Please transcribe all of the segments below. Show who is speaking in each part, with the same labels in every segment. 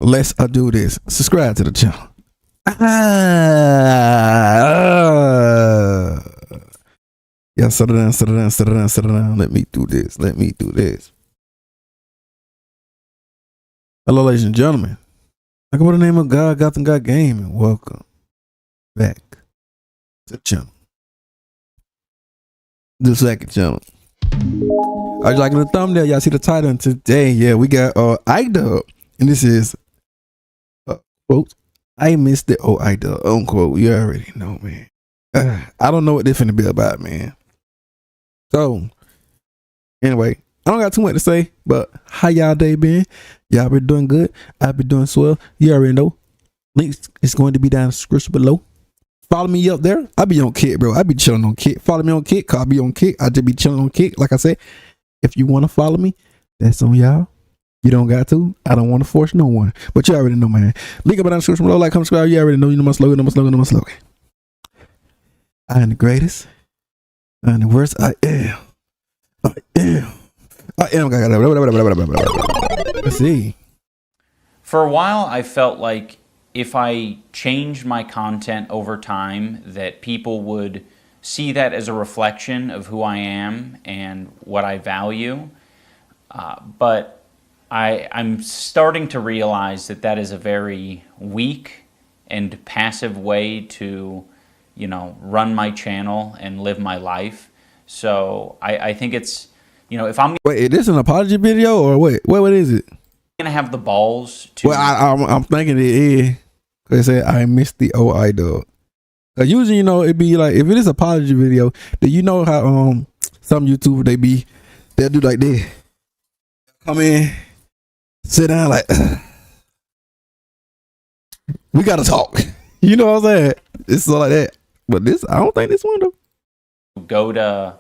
Speaker 1: let's do this. Subscribe to the channel. Yeah, settle down. Let me do this. Hello, ladies and gentlemen. I go by the name of GODGOTHAM Gaming. Welcome back to the channel. The second channel. I was liking the thumbnail. Y'all see the title. And today, yeah, we got idubbbz, and this is quote, I missed the idubbbz, unquote. You already know, man. I don't know what this finna be about, man. So anyway, I don't got too much to say, but how y'all day been? Y'all been doing good? I've been doing swell. You already know. Links is going to be down in the description below. Follow me up there. I be on Kick, bro. I be chilling on Kick. Follow me on Kick, cause I be on Kick. I just be chilling on Kick. Like I said, if you want to follow me, that's on y'all. You don't got to. I don't want to force no one. But you already know, man. Link up down in the description below. Like, comment, subscribe. You already know. You know my slogan. I am the greatest. I am the worst. I am. Let's see.
Speaker 2: For a while, I felt like if I changed my content over time, that people would see that as a reflection of who I am and what I value. But I'm starting to realize that that is a very weak and passive way to, you know, run my channel and live my life. So I think it's, you know, if I'm
Speaker 1: wait, is this an apology video or what is it?
Speaker 2: Gonna have the balls to.
Speaker 1: Well, I'm thinking it is. They said I missed the idubbbz. Usually, you know, it'd be like if it is an apology video, then you know how some YouTubers they'll do like this. Come in, sit down, like we gotta talk. You know what I'm saying? It's so like that. But this, I don't think this one though.
Speaker 2: Go to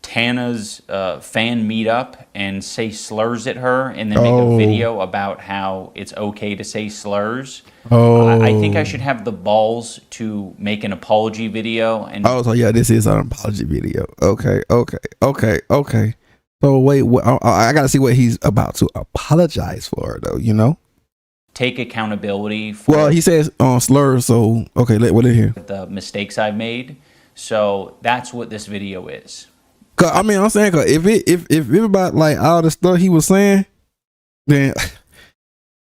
Speaker 2: Tana's fan meetup and say slurs at her and then make a video about how it's okay to say slurs. I think I should have the balls to make an apology video. And
Speaker 1: so yeah, this is an apology video. Okay. So wait, I gotta see what he's about to apologize for, though. You know,
Speaker 2: take accountability for.
Speaker 1: Well, he says slurs. So okay, what in here?
Speaker 2: The mistakes I've made. So that's what this video is.
Speaker 1: Cause I mean, I'm saying, cause if it about like all the stuff he was saying, then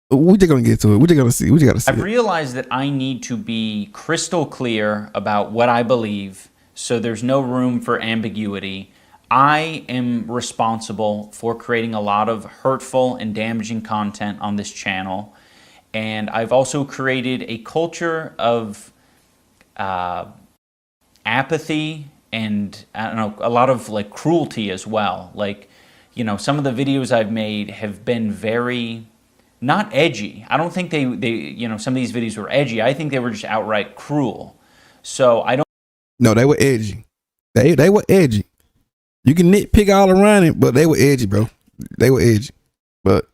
Speaker 1: we just gonna get to it. We just gotta see. We just gotta see.
Speaker 2: I've realized that I need to be crystal clear about what I believe, so there's no room for ambiguity. I am responsible for creating a lot of hurtful and damaging content on this channel, and I've also created a culture of apathy and I don't know, a lot of like cruelty as well. Like, you know, some of the videos I've made have been very not edgy. I don't think they you know, some of these videos were edgy. I think they were just outright cruel. So I don't.
Speaker 1: No, they were edgy. They were edgy. You can nitpick all around it, but they were edgy, bro. They were edgy. But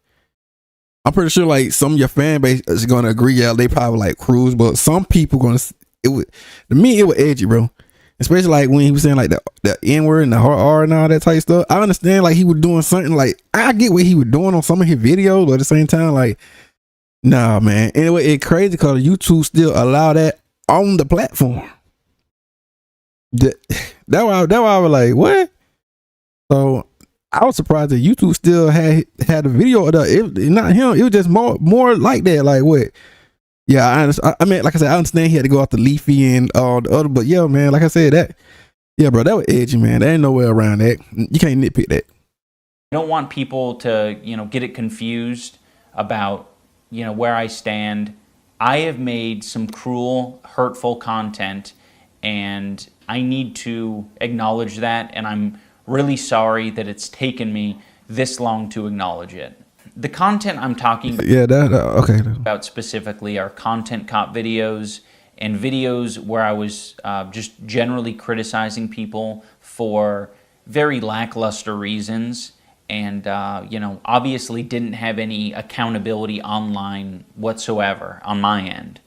Speaker 1: I'm pretty sure like some of your fan base is gonna agree. Yeah, they probably like cruel, but some people gonna to me it was edgy, bro. Especially like when he was saying like the N-word and the R and all that type of stuff. I understand like he was doing something like I get what he was doing on some of his videos, but at the same time, like, nah, man. Anyway, it's crazy because YouTube still allow that on the platform. That why I was like, what? So I was surprised that YouTube still had a video of that. Not him. It was just more like that. Like what? Yeah, I mean, like I said, I understand he had to go after Leafy and all the other, but yeah, man, like I said, yeah, bro, that was edgy, man. There ain't no way around that. You can't nitpick that.
Speaker 2: I don't want people to, you know, get it confused about, you know, where I stand. I have made some cruel, hurtful content, and I need to acknowledge that, and I'm really sorry that it's taken me this long to acknowledge it. The content I'm talking about specifically are content cop videos and videos where I was just generally criticizing people for very lackluster reasons and, you know, obviously didn't have any accountability online whatsoever on my end.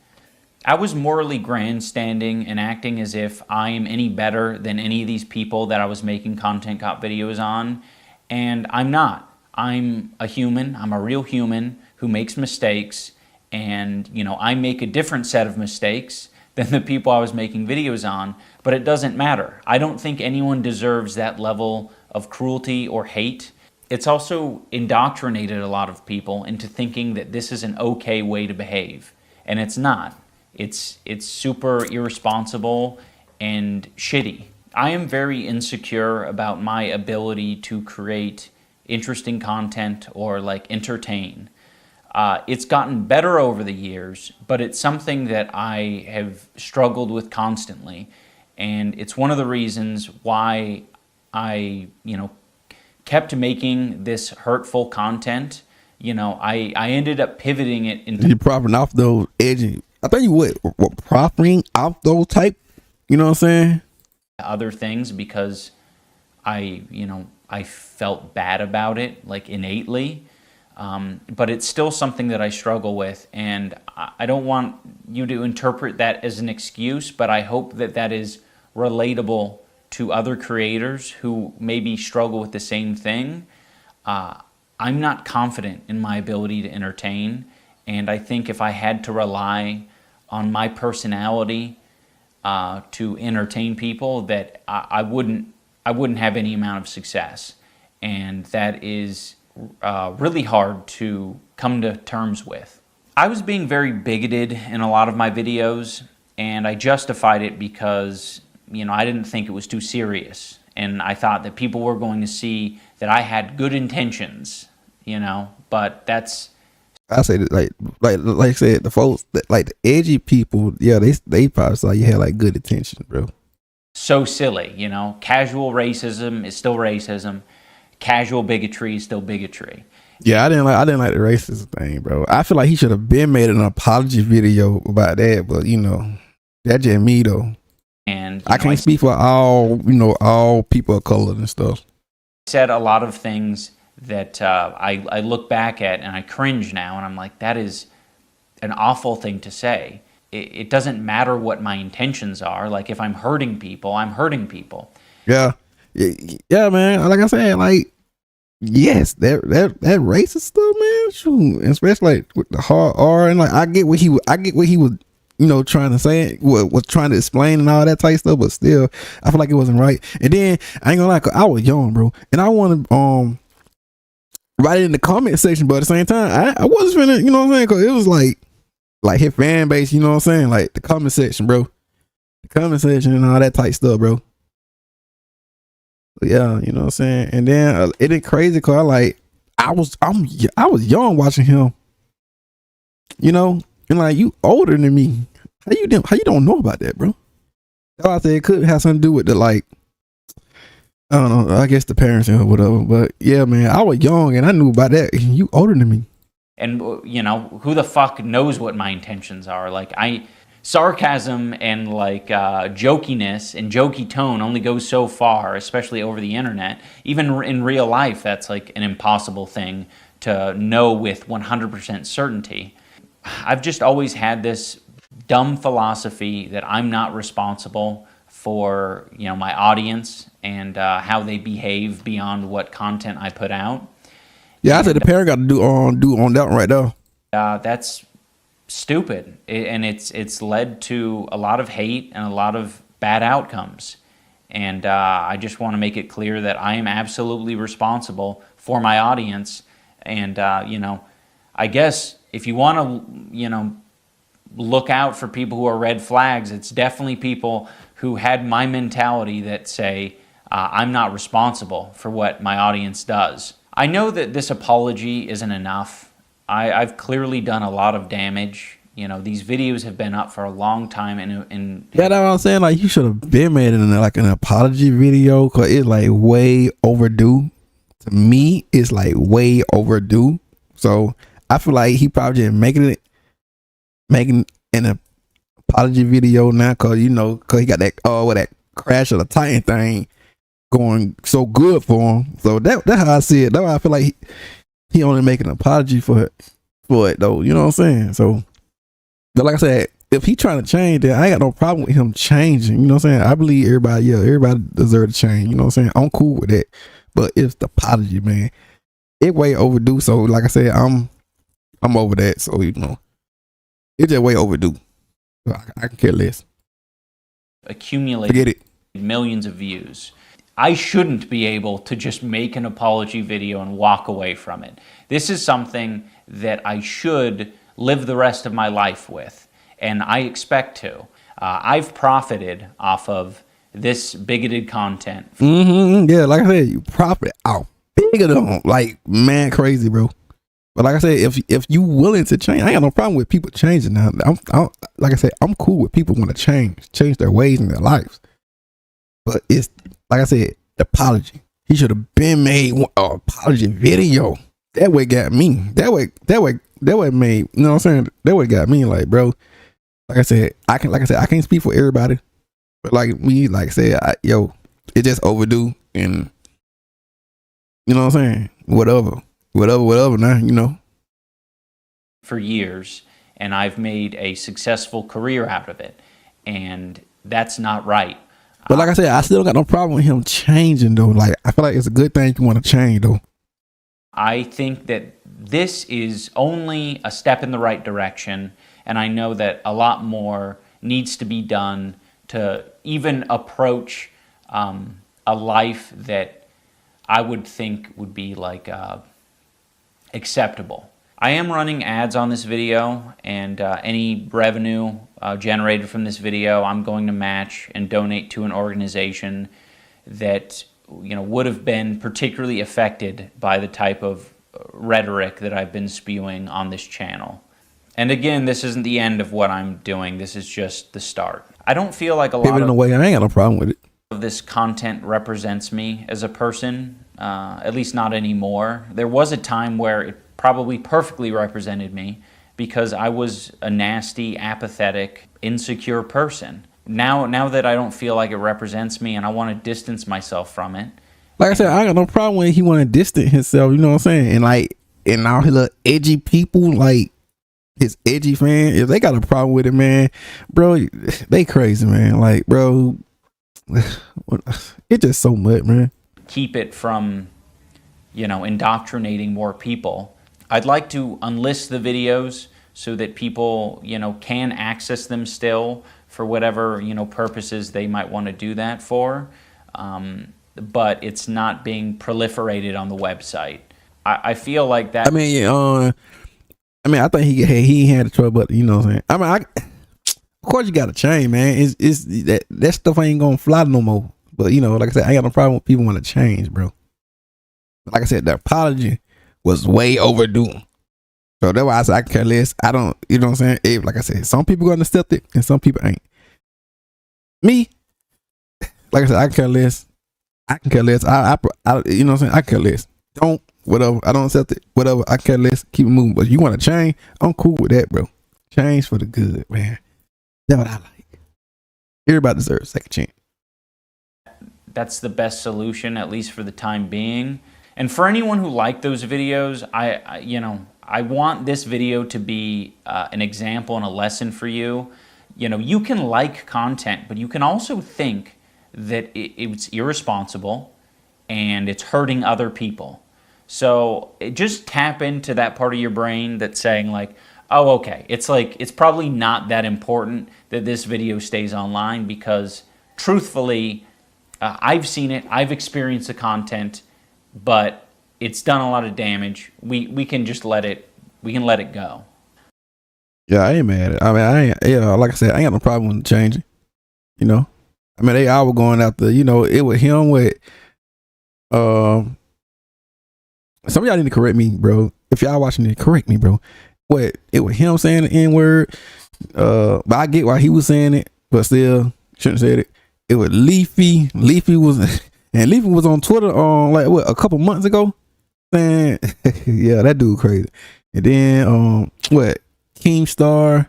Speaker 2: I was morally grandstanding and acting as if I am any better than any of these people that I was making content cop videos on, and I'm not. I'm a human, I'm a real human who makes mistakes, and I make a different set of mistakes than the people I was making videos on, but it doesn't matter. I don't think anyone deserves that level of cruelty or hate. It's also indoctrinated a lot of people into thinking that this is an okay way to behave, and it's not. It's super irresponsible and shitty. I am very insecure about my ability to create interesting content or like entertain. It's gotten better over the years, but it's something that I have struggled with constantly, and it's one of the reasons why I, kept making this hurtful content. I ended up pivoting it into...
Speaker 1: You're profiting off those edgy. I think you would profiting off those type. You know what I'm saying?
Speaker 2: Other things because I felt bad about it, like innately. But it's still something that I struggle with, and I don't want you to interpret that as an excuse, but I hope that that is relatable to other creators who maybe struggle with the same thing. I'm not confident in my ability to entertain, and I think if I had to rely on my personality to entertain people, that I wouldn't have any amount of success, and that is really hard to come to terms with. I was being very bigoted in a lot of my videos, and I justified it because I didn't think it was too serious, and I thought that people were going to see that I had good intentions, but that's...
Speaker 1: I say that like I said, the folks that like the edgy people, yeah, they probably saw you had like good intentions, bro.
Speaker 2: So silly, casual racism is still racism. Casual bigotry is still bigotry.
Speaker 1: Yeah, I didn't like the racist thing, bro. I feel like he should have been made an apology video about that, but that's just me though.
Speaker 2: And
Speaker 1: I can't speak for all people of color and stuff.
Speaker 2: I said a lot of things that I look back at and I cringe now, and I'm like, that is an awful thing to say. It doesn't matter what my intentions are. Like, if I'm hurting people, I'm hurting people.
Speaker 1: Yeah, man. Like I said, like, yes, that racist stuff, man. Shoot, especially like with the hard R, and like I get what he was, trying to say, was trying to explain and all that type stuff, but still, I feel like it wasn't right. And then I ain't gonna lie, 'cause I was young, bro, and I want to write it in the comment section, but at the same time, I wasn't finna, you know what I'm saying? 'Cause it was like his fan base, you know what I'm saying? Like the comment section, bro, the comment section and all that type stuff, bro. Yeah, you know what I'm saying? And then it ain't crazy, 'cause I was young watching him, and like, you older than me. How you don't know about that, bro? That's why I said it could have something to do with the, like, I don't know, I guess the parents or whatever. But yeah, man, I was young and I knew about that. You older than me.
Speaker 2: And who the fuck knows what my intentions are? Like, sarcasm and like jokiness and jokey tone only goes so far, especially over the internet. Even in real life, that's like an impossible thing to know with 100% certainty. I've just always had this dumb philosophy that I'm not responsible for my audience and how they behave beyond what content I put out.
Speaker 1: Yeah, I said the parent got to do on that one right there.
Speaker 2: That's stupid, and it's led to a lot of hate and a lot of bad outcomes. And I just want to make it clear that I am absolutely responsible for my audience. And I guess if you want to look out for people who are red flags, it's definitely people who had my mentality that say I'm not responsible for what my audience does. I know that this apology isn't enough. I've clearly done a lot of damage. These videos have been up for a long time, and
Speaker 1: yeah, that's what I'm saying. Like, you should have been made in like an apology video, 'cause it's like way overdue. To me, it's like way overdue. So I feel like he probably just making an apology video now, 'cause he got that that Crash of the Titan thing going so good for him. So that's how I see it. That's why I feel like he only making an apology for it though. You know what I'm saying? So, but like I said, if he trying to change, then I ain't got no problem with him changing. You know what I'm saying? I believe everybody deserves to change. You know what I'm saying? I'm cool with that. But it's the apology, man. It way overdue. So like I said, I'm over that. So It's just way overdue. So I can care less.
Speaker 2: Accumulate
Speaker 1: Forget it.
Speaker 2: millions of views. I shouldn't be able to just make an apology video and walk away from it. This is something that I should live the rest of my life with, and I expect to. I've profited off of this bigoted content.
Speaker 1: Yeah, like I said, you profit out bigger than like man crazy, bro. But like I said, if you willing to change, I ain't got no problem with people changing now. I'm like I said, I'm cool with people want to change their ways in their lives. But it's like I said, the apology. He should have been made an apology video. That way got me. That way made, you know what I'm saying? That way got me like, bro. Like I said, I can't speak for everybody. But like me, like I said, it just overdue, and you know what I'm saying? Whatever now, you know.
Speaker 2: For years, and I've made a successful career out of it, and that's not right.
Speaker 1: But like I said, I still got no problem with him changing though. Like I feel like it's a good thing you want to change though.
Speaker 2: I think that this is only a step in the right direction, and I know that a lot more needs to be done to even approach a life that I would think would be like acceptable. I am running ads on this video, and any revenue generated from this video I'm going to match and donate to an organization that would have been particularly affected by the type of rhetoric that I've been spewing on this channel. And again, this isn't the end of what I'm doing. This is just the start. I don't feel like a lot
Speaker 1: in a way, I ain't got no problem with it.
Speaker 2: Of this content represents me as a person, at least not anymore. There was a time where it probably perfectly represented me because I was a nasty, apathetic, insecure person. Now that I don't feel like it represents me and I want to distance myself from it.
Speaker 1: Like I said, I got no problem when he want to distance himself, you know what I'm saying? And all his little edgy people, like his edgy fans, if they got a problem with it, man, bro, they crazy, man. Like, bro, it's just so much, man.
Speaker 2: Keep it from, indoctrinating more people. I'd like to unlist the videos so that people, can access them still for whatever, purposes they might want to do that for. But it's not being proliferated on the website. I feel like that.
Speaker 1: I think he had a trouble, but you know what I'm saying? Of course you got to change, man. It's that stuff ain't gonna fly no more. But like I said, I ain't got no problem with people want to change, bro. Like I said, the apology was way overdue. So that's why I said I can care less. I don't, you know what I'm saying? Like I said, some people gonna accept it and some people ain't. Me, like I said, I can care less. I can care less. I you know what I'm saying? I care less. Don't, whatever. I don't accept it. Whatever. I care less. Keep it moving. But you want to change? I'm cool with that, bro. Change for the good, man. That's what I like. Everybody deserves a second chance.
Speaker 2: That's the best solution, at least for the time being. And for anyone who liked those videos, I want this video to be an example and a lesson for you. You can like content, but you can also think that it's irresponsible and it's hurting other people. So just tap into that part of your brain that's saying like, oh, okay, it's probably not that important that this video stays online because truthfully, I've seen it, I've experienced the content, but it's done a lot of damage. We can just let it go.
Speaker 1: Yeah, I ain't mad at it. Like I said, I ain't got no problem with changing. They all were going after, it was him with some of y'all need to correct me, bro. If y'all watching it, correct me, bro. It was him saying the N-word. But I get why he was saying it, but still shouldn't have said it. It was Leafy. Leafy was on Twitter a couple months ago. Man, yeah, that dude crazy. And then Keemstar.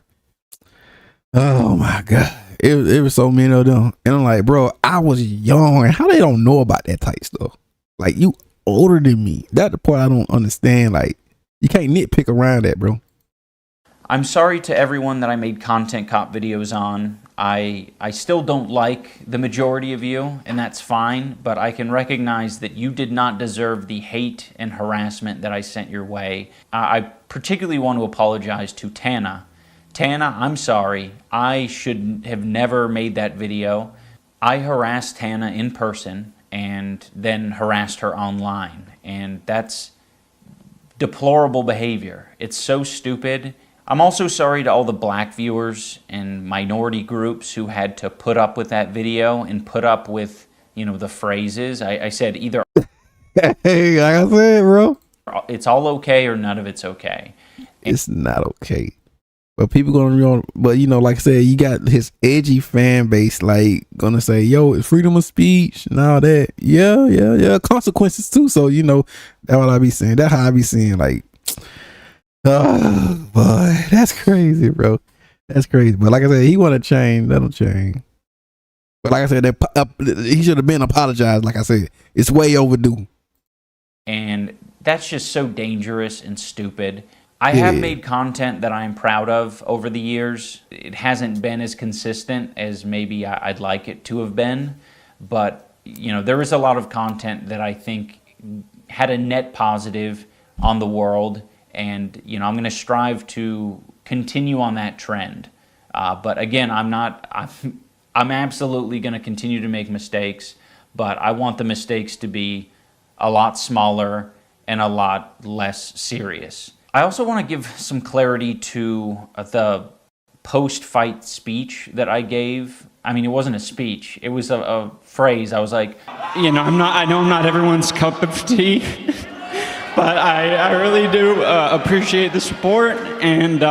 Speaker 1: Oh my god. It was so many of them. And I'm like, bro, I was young. How they don't know about that type stuff? Like, you older than me. That's the part I don't understand. Like, you can't nitpick around that, bro.
Speaker 2: I'm sorry to everyone that I made content cop videos on. I still don't like the majority of you, and that's fine, but I can recognize that you did not deserve the hate and harassment that I sent your way. I particularly want to apologize to Tana. Tana, I'm sorry. I should have never made that video. I harassed Tana in person and then harassed her online. And that's deplorable behavior. It's so stupid. I'm also sorry to all the black viewers and minority groups who had to put up with that video and put up with, you know, the phrases. I said either
Speaker 1: Hey, like I said, bro,
Speaker 2: it's all okay or none of it's okay.
Speaker 1: it's not okay. But people gonna, but you know, like I said, you got his edgy fan base, like gonna say, "Yo, it's freedom of speech and all that." Yeah, consequences too. So you know, that's what I be saying. That's how I be seeing. Like, oh boy, that's crazy, bro. That's crazy. But like I said, he want to change. That'll change. But like I said, he should have been apologized. Like I said, it's way overdue.
Speaker 2: And that's just so dangerous and stupid. I have made content that I'm proud of over the years. It hasn't been as consistent as maybe I'd like it to have been. But, you know, there is a lot of content that I think had a net positive on the world. And, you know, I'm going to strive to continue on that trend. But again, I'm absolutely going to continue to make mistakes. But I want the mistakes to be a lot smaller and a lot less serious. I also want to give some clarity to the post-fight speech that I gave. I mean, it wasn't a speech. It was a phrase. I was like,
Speaker 3: you know, I know I'm not everyone's cup of tea, but I really do appreciate the support, and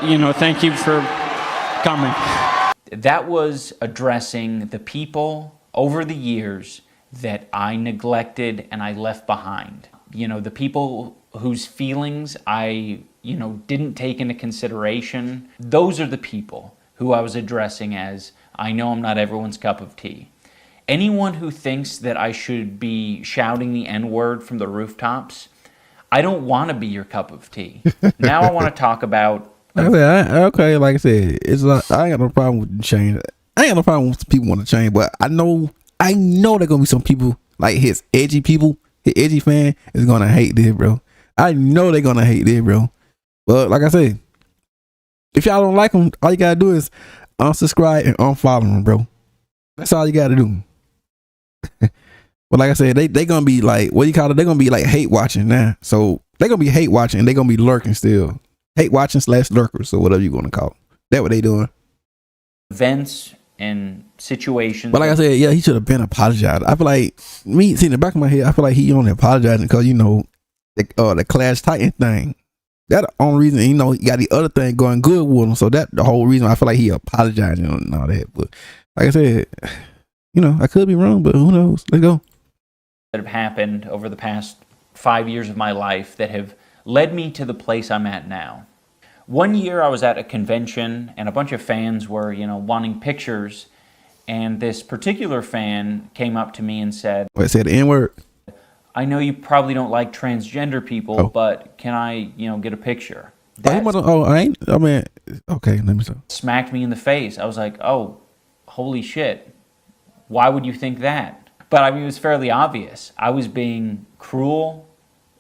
Speaker 3: you know, thank you for coming.
Speaker 2: That was addressing the people over the years that I neglected and I left behind. You know, the people whose feelings I, you know, didn't take into consideration. Those are the people who I was addressing as, I know I'm not everyone's cup of tea. Anyone who thinks that I should be shouting the N-word from the rooftops, I don't want to be your cup of tea. Now I want to talk about...
Speaker 1: Okay, like I said, it's not, I ain't got no problem with change. I ain't got no problem with people want to change, but I know there gonna be some people, like his edgy people, his edgy fan is gonna hate this, bro. I know they're gonna hate this, bro. But like I said, if y'all don't like them, all you gotta do is unsubscribe and unfollow them, bro. That's all you gotta do. But like I said, they gonna be like, what do you call it? They're gonna be like hate watching now. So they're gonna be hate watching and they're gonna be lurking still. Hate watching / lurkers or whatever you gonna call it. That's what they doing.
Speaker 2: Events and situations.
Speaker 1: But like I said, yeah, he should have been apologized. I feel like, me seeing the back of my head, I feel like he only apologizing because, you know, the Clash Titan thing. That's the only reason, you know, he got the other thing going good with him. So that's the whole reason I feel like he apologizing and all that. But like I said, you know, I could be wrong, but who knows? Let's go.
Speaker 2: That have happened over the past 5 years of my life that have led me to the place I'm at now. One year I was at a convention and a bunch of fans were, you know, wanting pictures. And this particular fan came up to me and said,
Speaker 1: What, said the N-word?
Speaker 2: I know you probably don't like transgender people, but can I, you know, get a picture?
Speaker 1: Okay, let me see.
Speaker 2: Smacked me in the face. I was like, oh, holy shit. Why would you think that? But I mean, it was fairly obvious. I was being cruel,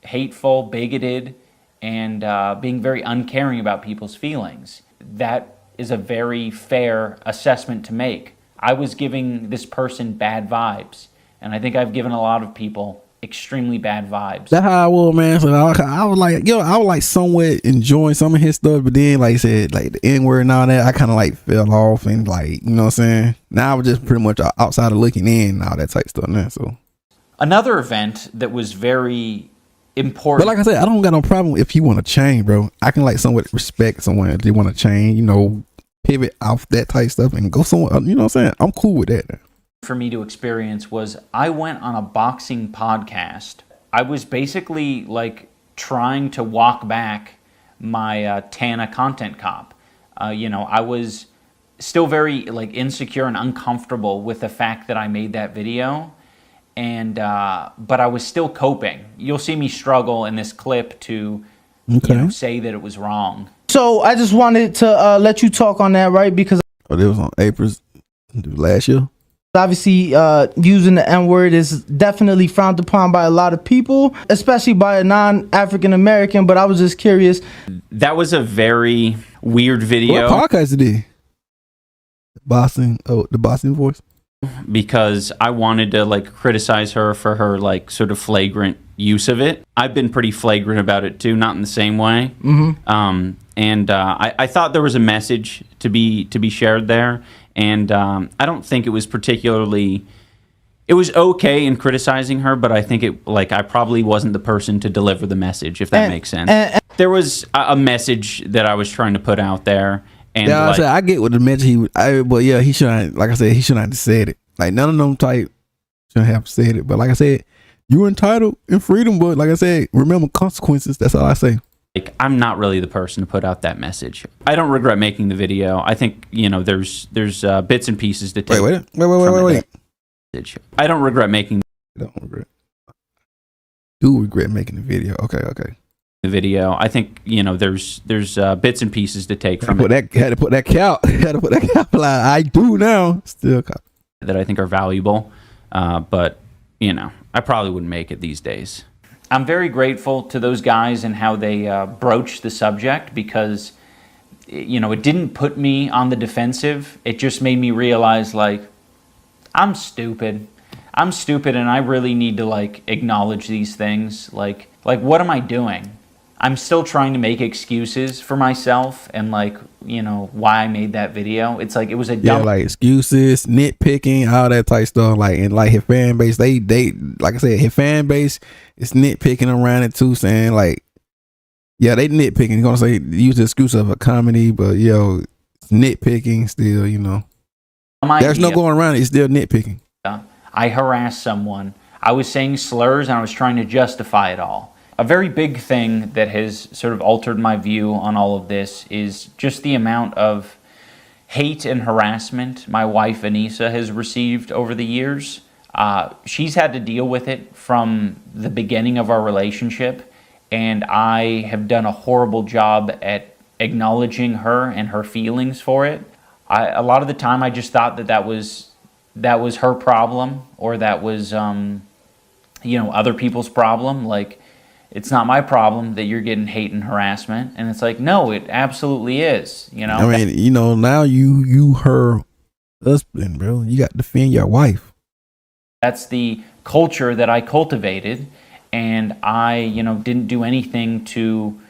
Speaker 2: hateful, bigoted, and being very uncaring about people's feelings. That is a very fair assessment to make. I was giving this person bad vibes, and I think I've given a lot of people extremely bad vibes.
Speaker 1: That's how I was, man. So I was like, I was like somewhat enjoying some of his stuff, but then, like I said, like the N-word and all that, I kind of like fell off and like, you know what I'm saying? Now I was just pretty much outside of looking in and all that type of stuff now. So
Speaker 2: another event that was very important.
Speaker 1: But like I said, I don't got no problem if you want to change, bro. I can like somewhat respect someone if they want to change, you know, pivot off that type stuff and go somewhere, you know what I'm saying? I'm cool with that.
Speaker 2: For me to experience was I went on a boxing podcast. I was basically like trying to walk back my Tana content cop. You know, I was still very like insecure and uncomfortable with the fact that I made that video. And but I was still coping. You'll see me struggle in this clip to you know, say that it was wrong.
Speaker 4: So I just wanted to let you talk on that, right? Because
Speaker 1: it was on April's last year.
Speaker 4: Obviously, using the N-word is definitely frowned upon by a lot of people, especially by a non-African American. But I was just curious.
Speaker 2: That was a very weird video.
Speaker 1: What podcast did he? The Boston voice.
Speaker 2: Because I wanted to like criticize her for her like sort of flagrant use of it. I've been pretty flagrant about it too, not in the same way. I thought there was a message to be shared there, and I don't think it was particularly. It was okay in criticizing her, but I think I probably wasn't the person to deliver the message, if that makes sense. There was a message that I was trying to put out there. And
Speaker 1: yeah, I get what the message but yeah, he shouldn't. Like I said, he shouldn't have said it. Like none of them type shouldn't have said it. But like I said, you're entitled in freedom. But like I said, remember consequences. That's all I say.
Speaker 2: Like I'm not really the person to put out that message. I don't regret making the video. I think there's bits and pieces to take.
Speaker 1: Wait.
Speaker 2: I don't regret making.
Speaker 1: Do regret making the video? Okay.
Speaker 2: The video. I think there's bits and pieces to take from it.
Speaker 1: Had to put that cap. I do now. Still
Speaker 2: that I think are valuable, but I probably wouldn't make it these days. I'm very grateful to those guys and how they broached the subject, because it didn't put me on the defensive. It just made me realize like I'm stupid, and I really need to like acknowledge these things. Like what am I doing? I'm still trying to make excuses for myself and why I made that video. It's like it was a dumb
Speaker 1: excuses, nitpicking, all that type stuff. And his fan base, they like I said, his fan base is nitpicking around it too, saying they nitpicking. You're gonna say use the excuse of a comedy, but it's nitpicking still. There's no going around it. It's still nitpicking.
Speaker 2: I harassed someone. I was saying slurs and I was trying to justify it all. A very big thing that has sort of altered my view on all of this is just the amount of hate and harassment my wife Anissa has received over the years. She's had to deal with it from the beginning of our relationship, and I have done a horrible job at acknowledging her and her feelings for it. A lot of the time I just thought that was her problem, or that was other people's problem. It's not my problem that you're getting hate and harassment. And it's like, no, it absolutely is.
Speaker 1: I mean, now you her husband, bro. You got to defend your wife.
Speaker 2: That's the culture that I cultivated, and I, didn't do anything to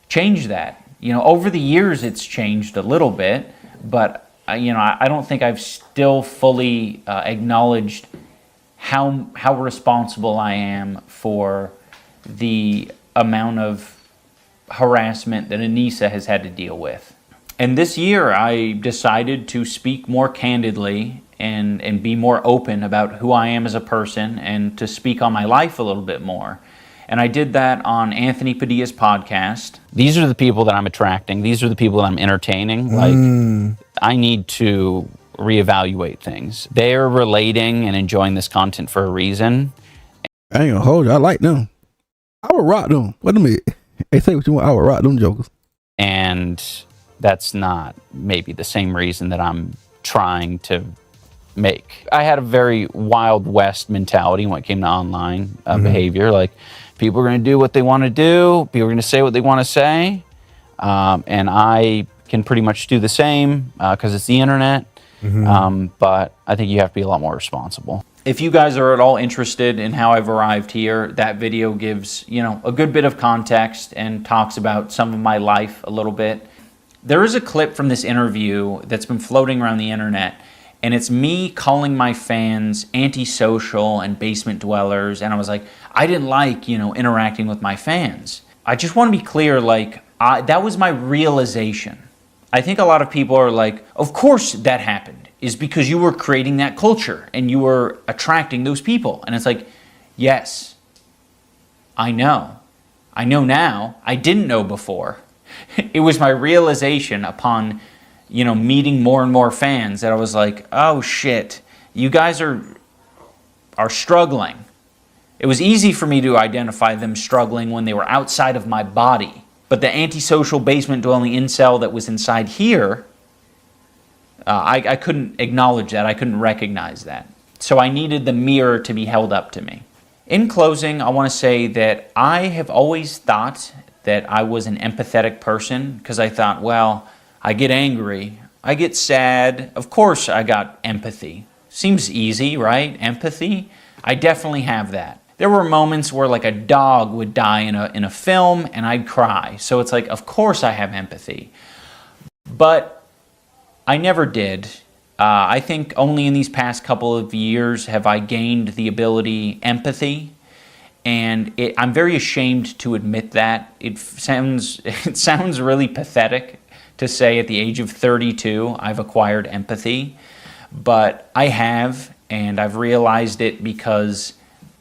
Speaker 2: change that. Over the years it's changed a little bit, but I don't think I've still fully acknowledged how responsible I am for the amount of harassment that Anissa has had to deal with. And this year I decided to speak more candidly and be more open about who I am as a person, and to speak on my life a little bit more. And I did that on Anthony Padilla's podcast. These are the people that I'm attracting. These are the people that I'm entertaining. I need to reevaluate things. They're relating and enjoying this content for a reason.
Speaker 1: I ain't gonna hold you. I like them. I would rock them. Wait a minute. Hey, say what you want. I would rock them jokers.
Speaker 2: And that's not maybe the same reason that I'm trying to make. I had a very Wild West mentality when it came to online behavior. Like, people are going to do what they want to do. People are going to say what they want to say. And I can pretty much do the same because it's the internet. But I think you have to be a lot more responsible. If you guys are at all interested in how I've arrived here, that video gives, a good bit of context and talks about some of my life a little bit. There is a clip from this interview that's been floating around the internet, and it's me calling my fans antisocial and basement dwellers, and I was like, I didn't like, interacting with my fans. I just want to be clear, that was my realization. I think a lot of people are like, of course that happened, is because you were creating that culture and you were attracting those people. And it's like, yes, I know. I know now. I didn't know before. It was my realization upon, meeting more and more fans that I was like, oh shit, you guys are struggling. It was easy for me to identify them struggling when they were outside of my body. But the antisocial basement dwelling incel that was inside here I couldn't acknowledge that. I couldn't recognize that. So I needed the mirror to be held up to me. In closing, I want to say that I have always thought that I was an empathetic person because I thought, well, I get angry, I get sad, of course I got empathy. Seems easy, right? Empathy? I definitely have that. There were moments where like a dog would die in a film and I'd cry. So it's like, of course I have empathy. But I never did. I think only in these past couple of years have I gained the ability empathy, and I'm very ashamed to admit that. It sounds really pathetic to say at the age of 32 I've acquired empathy, but I have, and I've realized it because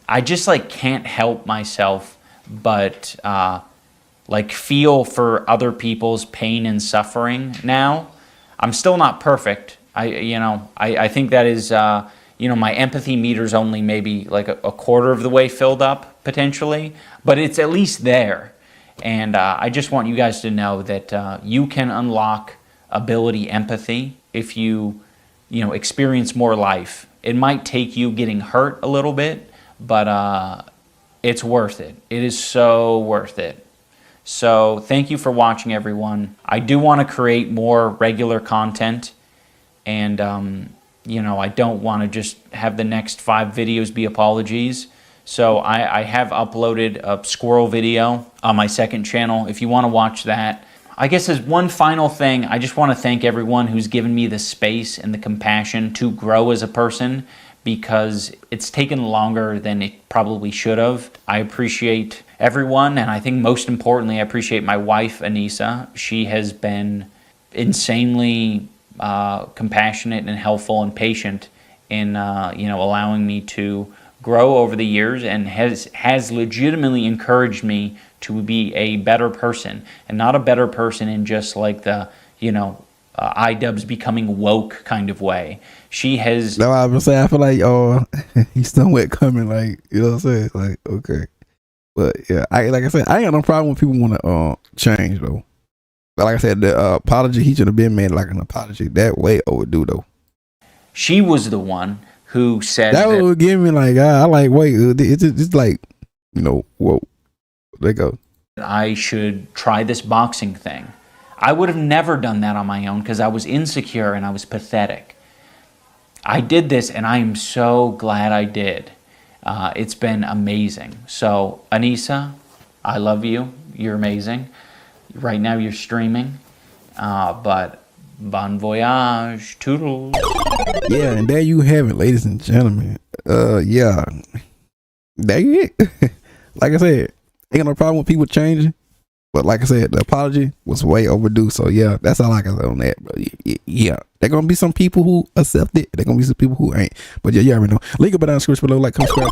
Speaker 2: I just like can't help myself but like feel for other people's pain and suffering now. I'm still not perfect. I think that is, my empathy meter's only maybe like a quarter of the way filled up potentially, but it's at least there. And I just want you guys to know that you can unlock ability empathy if you experience more life. It might take you getting hurt a little bit, but it's worth it. It is so worth it. So thank you for watching, everyone. I do want to create more regular content. And, I don't want to just have the next 5 videos be apologies. So I have uploaded a squirrel video on my second channel if you want to watch that. I guess as one final thing, I just want to thank everyone who's given me the space and the compassion to grow as a person, because it's taken longer than it probably should have. I appreciate everyone, and I think most importantly, I appreciate my wife, Anissa. She has been insanely compassionate and helpful and patient in allowing me to grow over the years, and has legitimately encouraged me to be a better person, and not a better person in just like the idubbbz becoming woke kind of way. She has. No,
Speaker 1: I was saying, I feel like he's somewhat coming, like, you know what I'm saying, like, okay, but yeah, like I said, I ain't got no problem when people want to change though. But like I said, the apology, he should have been made like an apology. That way overdue though.
Speaker 2: She was the one who said
Speaker 1: that would give me like, I like, wait, it's like, whoa, there go.
Speaker 2: I should try this boxing thing. I would have never done that on my own because I was insecure and I was pathetic. I did this and I am so glad I did. It's been amazing. So Anissa, I love you. You're amazing. Right now you're streaming, but bon voyage, toodles.
Speaker 1: Yeah, and there you have it, ladies and gentlemen. Yeah, there you it. Like I said, ain't got no problem with people changing, but like I said, the apology was way overdue. So yeah, that's all I can say on that. But yeah, there gonna be some people who accept it. There gonna be some people who ain't. But yeah, you already know. Link up down in the description below. Like, subscribe.